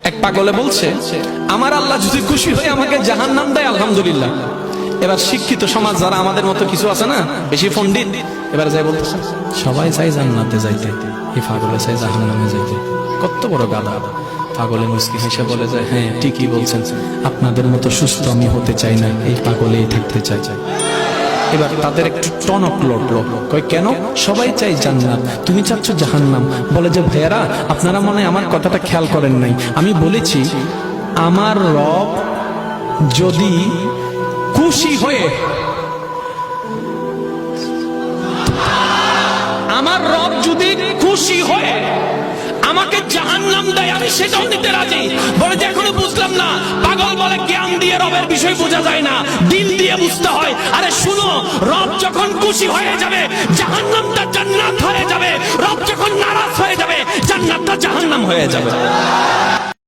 এক পাগলে বলছে, আমার আল্লাহ যদি খুশি হয়ে আমাকে জাহান্নাম দেয় আলহামদুলিল্লাহ। এবার শিক্ষিত সমাজ যারা আমাদের মতো কিছু আছে না, বেশি পণ্ডিত, এবার যাই বলতেছে সবাই চাই জান্নাতে যাইতে, এই পাগলে চাই জাহান্নামে যাইতে। কত বড় গাধা! পাগলে মুচকি হেসে বলে যায়, হ্যাঁ ঠিকই বলছেন, আপনাদের মতো সুস্থ আমি হতে চাই না, এই পাগলেই থাকতে চাই। এবার তাদের একটু টনক লড়লো, কয় কেন? সবাই চাই জান্নাত, তুমি চাচ্ছ জাহান্নাম। বলে যে ভাইয়ারা, আপনারা মনে হয় আমার কথাটা খেয়াল করেন নাই। আমি বলেছি আমার রব যদি খুশি হয়ে, আমার রব যদি খুশি হয়ে আমাকে জাহান্নাম দেয়, আমি সেটাও নিতে রাজি। বলে যে এখনো বুঝলাম না। পাগল বলে জ্ঞান দিয়ে রবের বিষয় বোঝা যায় না, দিল দিয়ে বুঝতে হয়। আরে শুনো, রব যখন খুশি হয়ে যাবে জাহান্নামটা জান্নাত হয়ে যাবে, রব যখন নারাজ হয়ে যাবে জান্নাতটা জাহান্নাম হয়ে যাবে।